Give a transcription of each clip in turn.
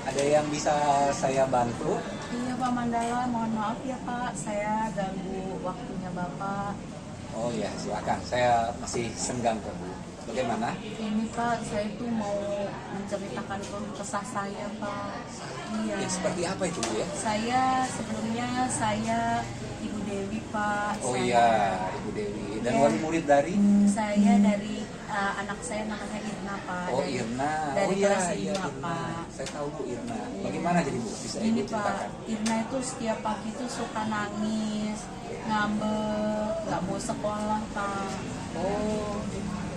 ada yang bisa saya bantu? Iya Pak Mandala, mohon maaf ya Pak, saya ganggu waktunya Bapak. Oh iya, silakan. Saya masih senggang kok, Bu. Bagaimana? Ini Pak, saya tuh mau menceritakan kesah saya Pak. Iya. Ya, seperti apa itu, Bu ya? Sebelumnya saya Ibu Dewi Pak. Oh Saya, iya, Ibu Dewi. Dan Iya. wali murid dari? Saya dari anak saya namanya Irna Pak. Oh dari, Irna. Dari Oh iya, kelas iya 5 Irna. Pak. Saya tahu Bu Irna. Iya. Bagaimana jadi Bu? Bisa Ini Ibu ceritakan? Pak, Irna itu setiap pagi tuh suka nangis, ngambek, nggak mau sekolah Pak. Oh,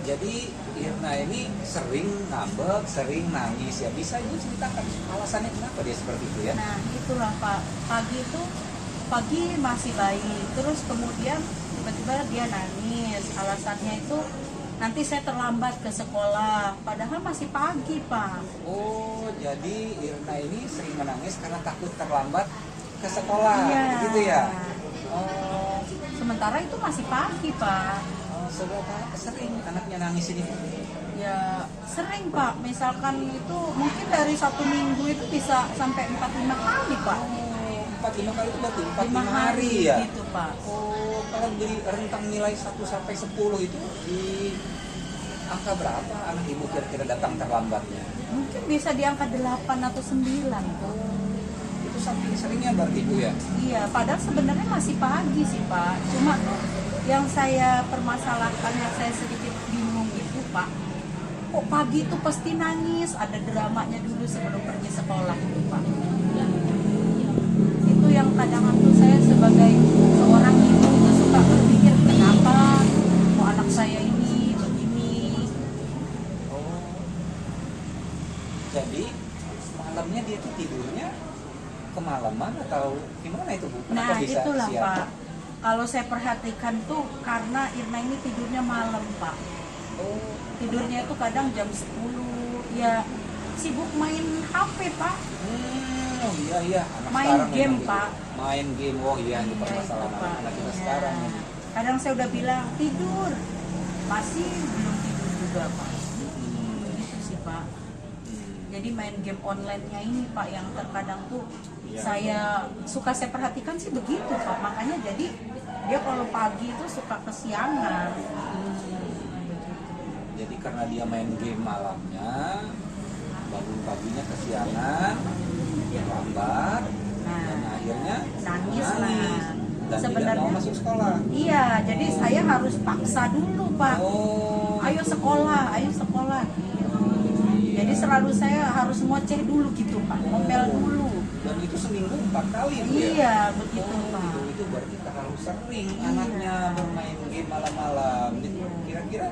jadi Irna ini sering ngambek, sering nangis ya. Bisa Ibu ceritakan alasannya kenapa dia seperti itu ya? Nah itulah Pak, pagi masih baik, terus kemudian tiba-tiba dia nangis, alasannya itu nanti saya terlambat ke sekolah, padahal masih pagi Pak. Oh, jadi Irna ini sering menangis karena takut terlambat ke sekolah, Iya. gitu ya? Oh, Sementara itu masih pagi Pak. seberapa sering anaknya nangis ini? Ya sering Pak, misalkan itu mungkin dari 1 minggu itu bisa sampai 4-5 kali Pak. 4-5 kali itu berarti 5 4-5 hari ya? gitu Pak. Oh, kalau beri rentang nilai 1 sampai 10 itu di angka berapa anak ibu kira-kira datang terlambatnya? Mungkin bisa di angka 8 atau 9 Pak. Itu saking seringnya berarti Bu ya? Iya, padahal sebenarnya masih pagi sih Pak. Cuma yang saya permasalahkan, yang saya sedikit bingung itu Pak, kok pagi itu pasti nangis, ada dramanya dulu sebelum pergi sekolah itu Pak. Itu yang kadang tuh saya sebagai seorang ibu itu suka berpikir kenapa kok anak saya ini begini. Oh, jadi malamnya dia tuh tidurnya kemalaman atau gimana itu Bu? Kenapa Nah bisa itulah siang? Pak, kalau saya perhatikan tuh karena Irna ini tidurnya malam Pak. Oh, Tidurnya itu kadang jam 10, ya sibuk main HP Pak. oh iya iya. Anak Main sekarang game, memang gitu. Pak. Main game, oh iya itu Iya, permasalahan itu, Pak. anak kita Iya. sekarang ini. Kadang saya udah bilang tidur, masih belum tidur juga Pak. Begitu sih Pak. Jadi main game online-nya ini Pak yang terkadang tuh Iya. saya perhatikan sih begitu Pak. Makanya jadi dia kalau pagi itu suka kesiangan. Jadi karena dia main game malamnya, bangun paginya kesiangan, lambat, dan Nah, akhirnya nangis lah. dan tidak Sebenarnya mau masuk sekolah. iya, jadi saya harus paksa dulu Pak. Oh, Ayo sekolah, ayo sekolah. Jadi selalu saya harus ngoceh dulu gitu Pak, ngomel dulu. dan itu seminggu 4 kali Bu, ya? Iya, begitu Pak. Itu berarti terlalu sering Iya. anaknya bermain game malam-malam. Jadi, Iya. kira-kira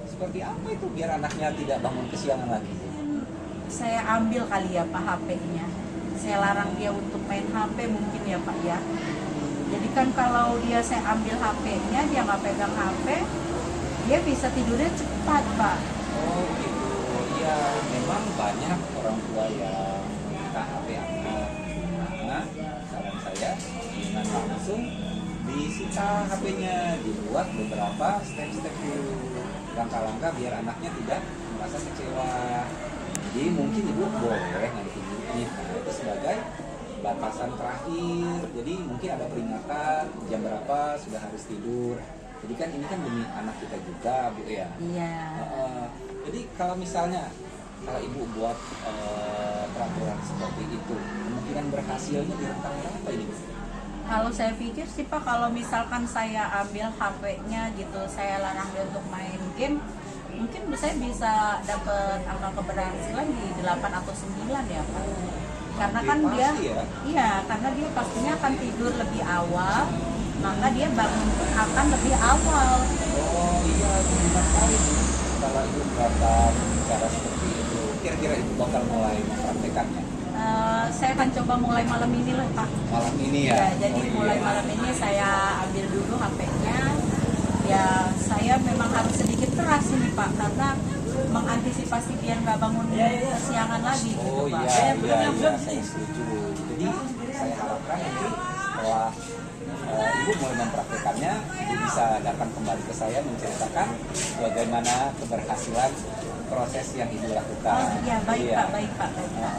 seperti apa itu biar anaknya tidak bangun kesiangan lagi? Saya ambil kali ya Pak HP-nya. Saya larang dia untuk main HP mungkin ya Pak ya. Jadi kan kalau saya ambil HP-nya, dia nggak pegang HP, dia bisa tidurnya cepat Pak. Oh gitu, iya memang banyak orang tua yang minta HP anak. Nah, saran saya dengan langsung disita HP-nya, dibuat beberapa step-step dulu, langkah-langkah biar anaknya tidak merasa kecewa. Jadi mungkin ibu boleh nanti ini itu sebagai batasan terakhir. Jadi mungkin ada peringatan jam berapa sudah harus tidur. Jadi kan ini kan demi anak kita juga, Bu ya. Iya. Jadi kalau misalnya kalau ibu buat peraturan seperti itu, kemungkinan berhasilnya di rentang berapa ini, Bu? Kalau saya pikir sih Pak, kalau misalkan saya ambil HP-nya gitu, saya larang dia untuk main game, mungkin saya bisa dapat angka keberhasilan di 8 atau 9 ya Pak. Karena kan Pasti dia, ya? iya, karena dia pastinya akan tidur lebih awal, maka dia bangun pun akan lebih awal. Oh iya, benar sekali. Kalau ibu bakal cara seperti itu, kira-kira ibu bakal mulai mempraktekannya Saya akan coba mulai malam ini lah Pak. malam ini ya? Ya, jadi Oh, iya. mulai malam ini saya ambil dulu HP-nya. Ya, saya memang harus sedikit keras ini Pak, karena mengantisipasi biar nggak bangun kesiangan lagi gitu Oh Pak. iya, iya, iya, saya setuju. Jadi saya harapkan nanti setelah Ibu mulai mempraktekannya, Ibu bisa datang kembali ke saya menceritakan bagaimana keberhasilan proses yang Ibu lakukan. Oh iya, baik Iya. Pak, baik Pak.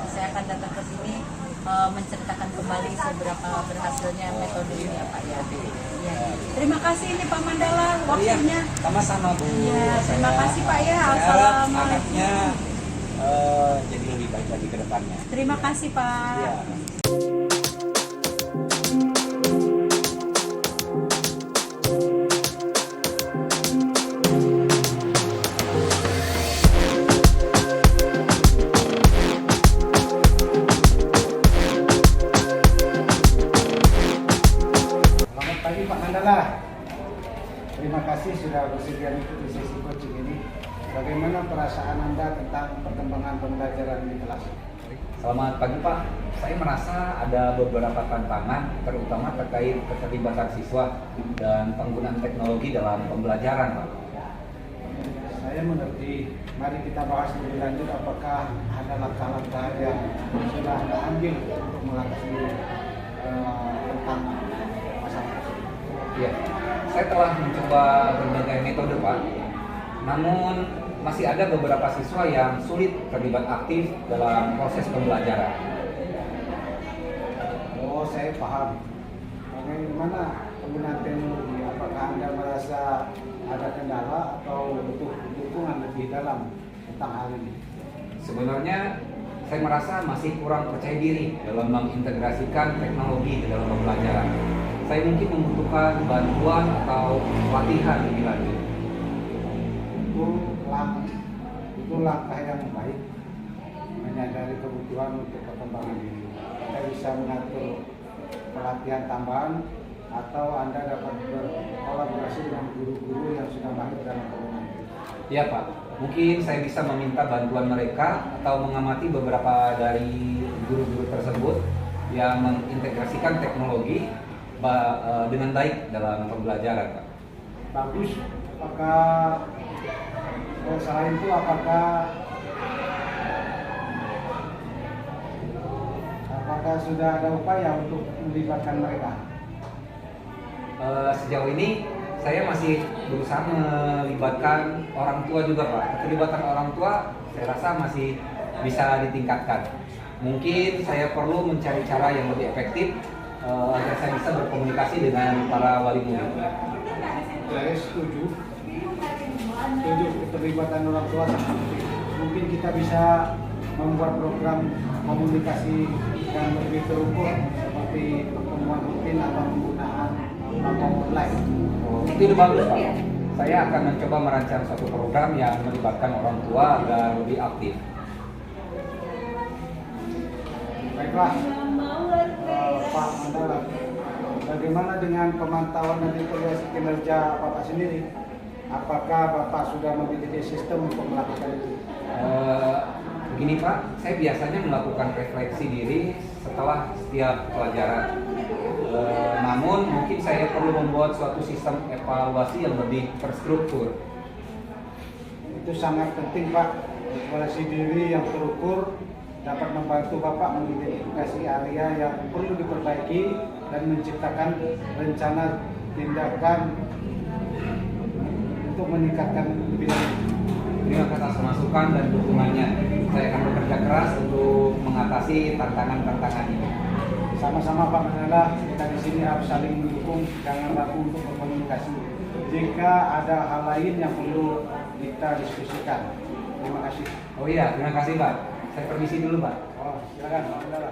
Saya akan datang ke sini menceritakan kembali seberapa berhasilnya metode ini ya Pak ya. Iya. Terima kasih ini Pak Mandala waktunya. Iya, sama-sama Bu. Iya, terima kasih Pak ya. Saya harap Assalamualaikum. anaknya jadi lebih baik lagi ke depannya. Terima kasih Pak. Iya. Selamat pagi Pak Mandala. Terima kasih sudah bersedia mengikuti sesi coaching ini. Bagaimana perasaan Anda tentang perkembangan pembelajaran di kelas? Selamat pagi Pak. Saya merasa ada beberapa tantangan, terutama terkait keterlibatan siswa dan penggunaan teknologi dalam pembelajaran Pak. Saya mengerti. Mari kita bahas lebih lanjut apakah ada langkah-langkah yang sudah Anda ambil untuk mengatasi tentang masalah tersebut. Ya, saya telah mencoba berbagai metode Pak. Namun masih ada beberapa siswa yang sulit terlibat aktif dalam proses pembelajaran. Oh, saya paham. Bagaimana penggunaan teknologi? Apakah Anda merasa ada kendala atau butuh dukungan lebih dalam tentang hal ini? Sebenarnya saya merasa masih kurang percaya diri dalam mengintegrasikan teknologi di dalam pembelajaran. Saya mungkin membutuhkan bantuan atau pelatihan lebih lanjut. Itu langkah yang baik, menyadari kebutuhan untuk perkembangan diri. Kita bisa mengatur pelatihan tambahan atau Anda dapat berkolaborasi dengan guru-guru yang sudah mahir dalam penggunaan diri. Ya Pak, mungkin saya bisa meminta bantuan mereka atau mengamati beberapa dari guru-guru tersebut yang mengintegrasikan teknologi dengan baik dalam pembelajaran Pak. Bagus. Apakah selain itu apakah sudah ada upaya untuk melibatkan mereka? Sejauh ini saya masih berusaha melibatkan orang tua juga Pak. Keterlibatan orang tua saya rasa masih bisa ditingkatkan. Mungkin saya perlu mencari cara yang lebih efektif agar saya bisa berkomunikasi dengan para wali murid. Saya setuju keterlibatan orang tua sangat penting. Mungkin kita bisa membuat program komunikasi yang lebih terukur seperti pertemuan rutin atau penggunaan online. Itu ide bagus Pak. Saya akan mencoba merancang suatu program yang melibatkan orang tua agar lebih aktif. Baiklah, Pak Mandala, bagaimana dengan pemantauan dan evaluasi kinerja Bapak sendiri? Apakah Bapak sudah memiliki sistem untuk melakukan itu? Begini Pak, saya biasanya melakukan refleksi diri setelah setiap pelajaran. Namun mungkin saya perlu membuat suatu sistem evaluasi yang lebih terstruktur. Itu sangat penting Pak. Evaluasi diri yang terukur dapat membantu Bapak mengidentifikasi area yang perlu diperbaiki dan menciptakan rencana tindakan untuk meningkatkan lebih lanjut. Terima kasih atas masukan dan dukungannya. Saya akan bekerja keras untuk mengatasi tantangan-tantangan ini. Sama-sama Pak Mandala, kita di sini harus saling mendukung, jangan ragu untuk berkomunikasi. Jika ada hal lain yang perlu kita diskusikan. Terima kasih. Oh iya, terima kasih Pak. Saya permisi dulu Pak. Oh, silakan Pak Mandala.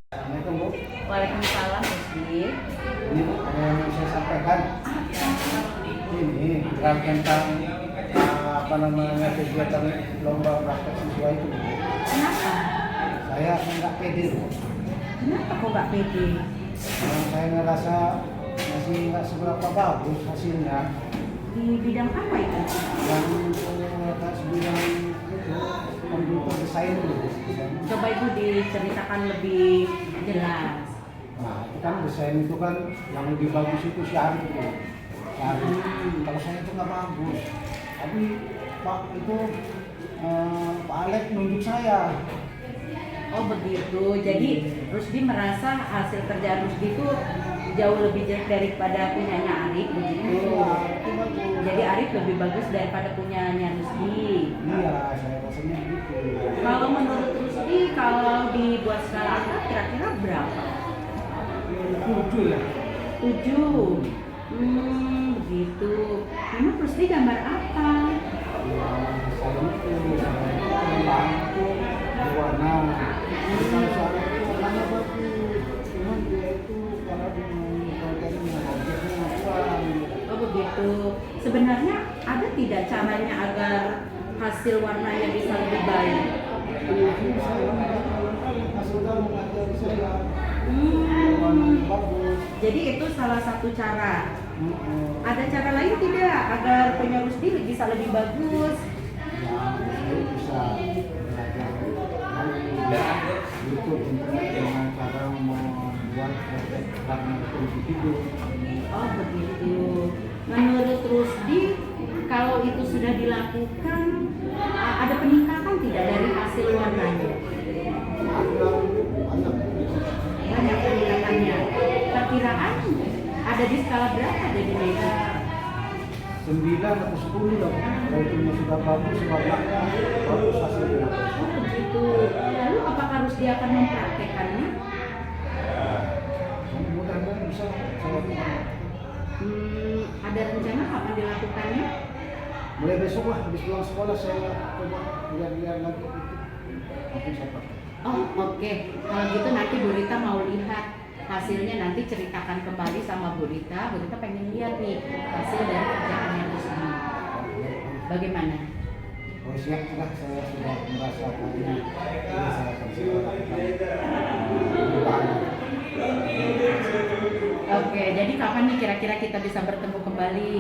Assalamualaikum Bu. Waalaikumsalam Rusdi. Ini yang saya sampaikan. Ini tentang kegiatan lomba praktek siswa itu. Kenapa? Saya nggak pede loh. Kenapa kok nggak pede? Saya ngerasa masih nggak seberapa bagus hasilnya. Di bidang apa itu? Yang bidang itu komputer desain dulu. Coba Ibu diceritakan lebih jelas. Nah, itu kan desain itu kan yang lebih bagus itu si Arif itu. Si Arif. Kalau saya itu nggak bagus. Tapi Pak itu Pak Alek nunjuk saya. Oh begitu. Jadi Rusdi merasa hasil kerja Rusdi itu jauh lebih jelek daripada punyanya Arif begitu. Itu bagus. Jadi Arif lebih bagus daripada punyanya Rusdi. Iya, saya rasanya gitu. Kalau menurut Rusdi, kalau dibuat skala angka kira-kira berapa? 7 ya. 7. Begitu. Memang Rusdi gambar apa? Saya itu bantu warna. Kalau saya itu warnanya bagus. Cuman dia itu kalau di bagiannya objeknya kurang. Oh begitu. Sebenarnya ada tidak caranya agar hasil warnanya bisa lebih baik? Saya kasih tahu mengajari saya warna yang bagus. Jadi itu salah satu cara. Ada cara lain tidak agar punya Rusdi bisa lebih bagus? Ya, saya bisa belajar dari YouTube dengan cara membuat warna itu hidup. Oh begitu. Menurut Rusdi, kalau itu sudah dilakukan, ada peningkatan tidak dari hasil warnanya? Banyak peningkatannya. Perkiraan ada di skala berapa jadinya itu? 9 atau 10 lah. Kalau itu sudah bagus warnanya, bagus hasilnya. Oh begitu. Lalu apakah Rusdi akan mempraktekannya? Mudah-mudahan bisa saya lakukan. Ada rencana kapan dilakukannya? Mulai besok lah, habis pulang sekolah saya coba lihat-lihat lagi itu. Nanti saya pakai. Oh oke. Kalau gitu nanti Bu Rita mau lihat hasilnya, nanti ceritakan kembali sama Bu Rita. Bu Rita pengen lihat nih hasil dari kerjaannya Rusdi. Bagaimana? Oh siap, sudah saya sudah merasa tadinya ini saya akan segera lakukan. Oke, jadi kapan nih kira-kira kita bisa bertemu kembali?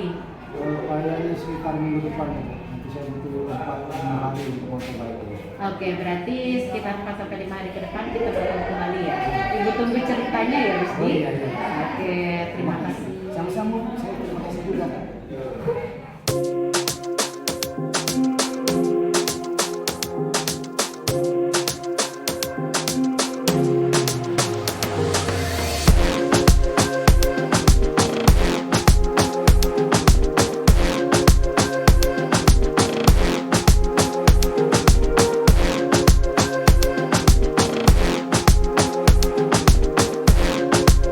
Kayaknya sekitar minggu depan, nanti saya butuh 4-5 hari untuk mencoba itu. Oke, berarti sekitar 4-5 hari ke depan kita bertemu kembali ya. Ibu tunggu ceritanya ya Rusdi. Oh, iya, iya. Oke, terima kasih. Sama-sama, saya terima kasih juga.